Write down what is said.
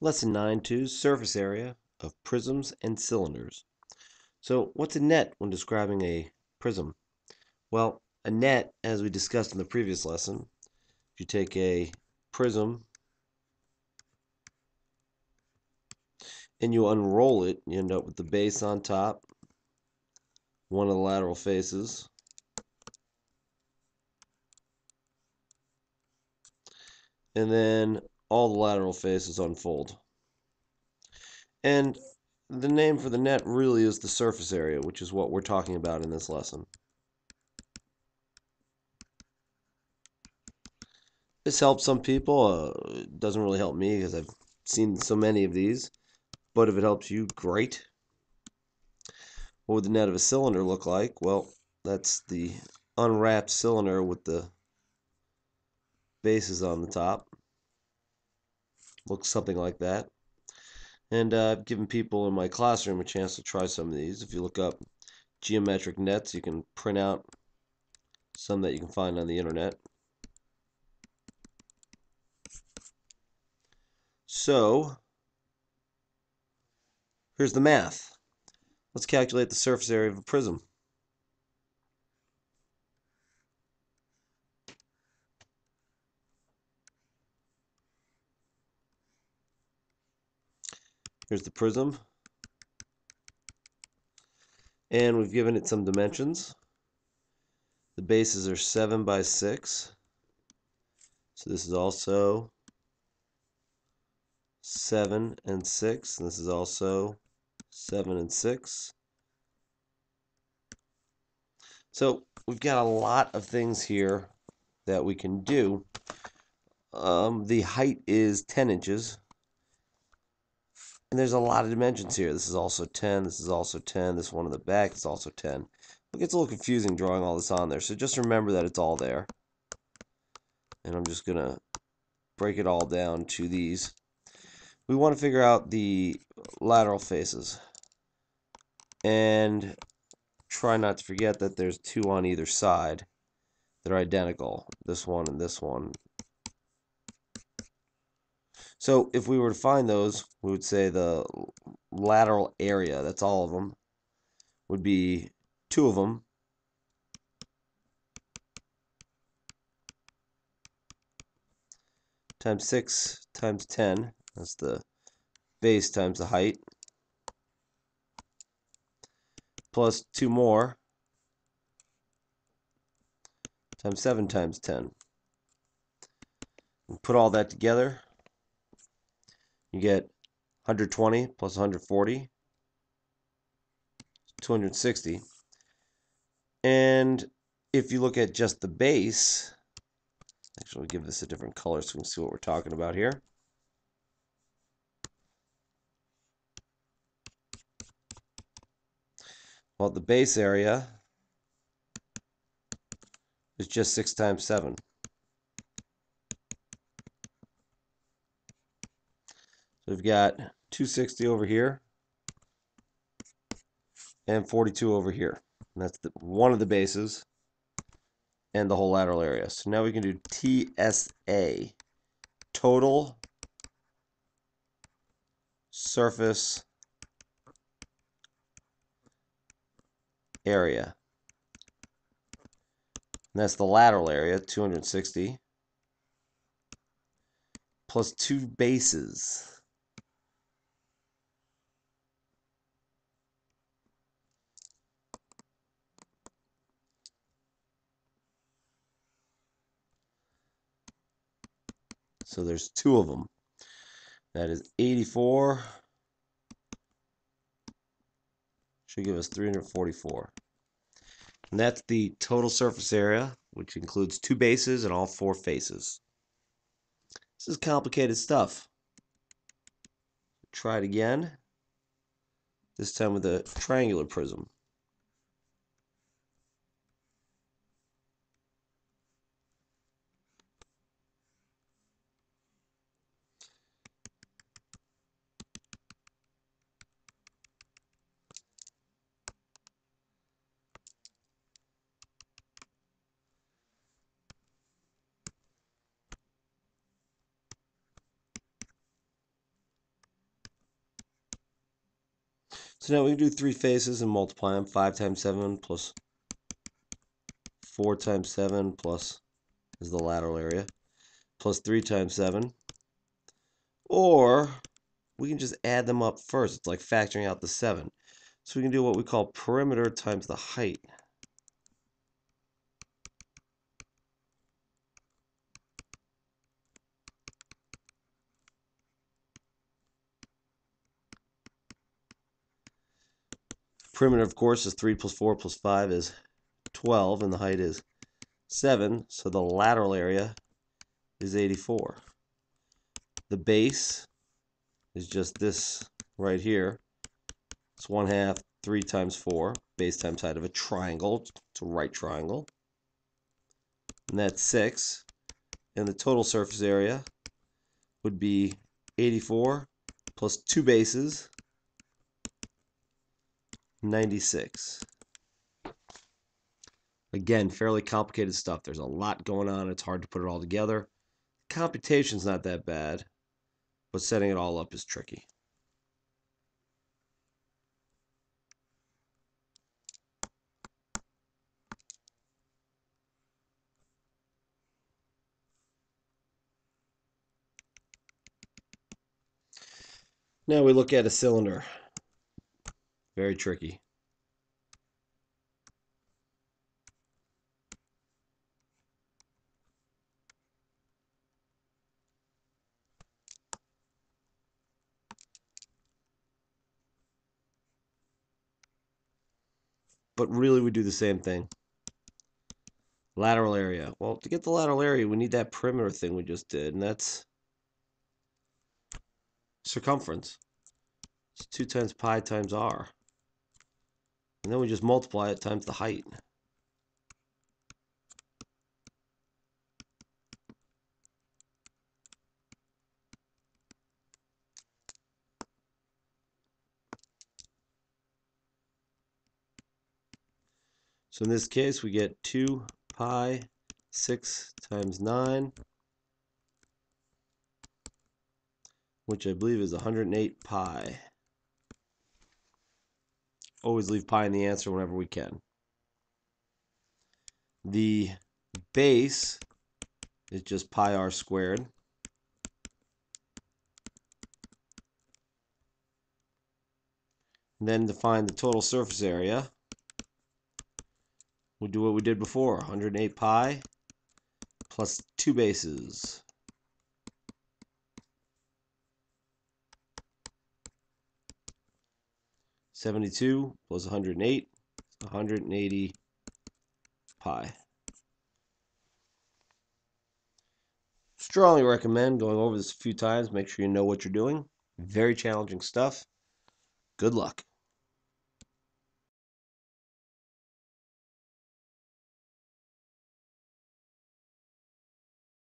Lesson 9.2 Surface Area of Prisms and Cylinders. So what's a net when describing a prism? Well, a net, as we discussed in the previous lesson, if you take a prism and you unroll it, you end up with the base on top, one of the lateral faces, and then all the lateral faces unfold. And the name for the net really is the surface area, which is what we're talking about in this lesson. This helps some people. It doesn't really help me because I've seen so many of these. But if it helps you, great. What would the net of a cylinder look like? Well, that's the unwrapped cylinder with the bases on the top. Looks something like that. And I've given people in my classroom a chance to try some of these. If you look up geometric nets, you can print out some that you can find on the internet. So, here's the math. Let's calculate the surface area of a prism. Here's the prism. And we've given it some dimensions. The bases are 7 by 6. So this is also 7 and 6. And this is also 7 and 6. So we've got a lot of things here that we can do. The height is 10 inches. And there's a lot of dimensions here. This is also 10. This is also 10. This one in the back is also 10. It gets a little confusing drawing all this on there. So just remember that it's all there. And I'm just going to break it all down to these. We want to figure out the lateral faces. And try not to forget that there's two on either side that are identical. This one and this one. So if we were to find those, we would say the lateral area, that's all of them, would be two of them. Times 6 times 10. That's the base times the height. Plus 2 more. Times 7 times 10. And put all that together. You get 120 plus 140. 260. And if you look at just the base, actually, we'll give this a different color so we can see what we're talking about here. Well, the base area is just 6 times 7. So we've got 260 over here and 42 over here. And that's one of the bases and the whole lateral area. So now we can do TSA, total surface area. And that's the lateral area, 260, plus 2 bases. So there's 2 of them. That is 84. Should give us 344. And that's the total surface area, which includes 2 bases and all 4 faces. This is complicated stuff. Try it again. This time with a triangular prism. So now we can do 3 faces and multiply them. 5 times 7 plus 4 times 7 plus is the lateral area, plus 3 times 7. Or we can just add them up first. It's like factoring out the 7. So we can do what we call perimeter times the height. Perimeter, of course, is 3 plus 4 plus 5 is 12, and the height is 7, so the lateral area is 84. The base is just this right here. It's 1/2, 3 times 4, base times height of a triangle. It's a right triangle. And that's 6. And the total surface area would be 84 plus 2 bases, 96. Again, fairly complicated stuff. There's a lot going on. It's hard to put it all together. Computation's not that bad, but setting it all up is tricky. Now we look at a cylinder. Very tricky. But really we do the same thing. Lateral area. Well, to get the lateral area, we need that perimeter thing we just did, and that's circumference. It's 2 times pi times r. And then we just multiply it times the height. So in this case, we get 2 pi 6 times 9, which I believe is 108 pi. Always leave pi in the answer whenever we can. The base is just pi r squared. And then to find the total surface area, we'll do what we did before, 108 pi plus 2 bases. $72 plus 108, 180 pi. Strongly recommend going over this a few times. Make sure you know what you're doing. Very challenging stuff. Good luck.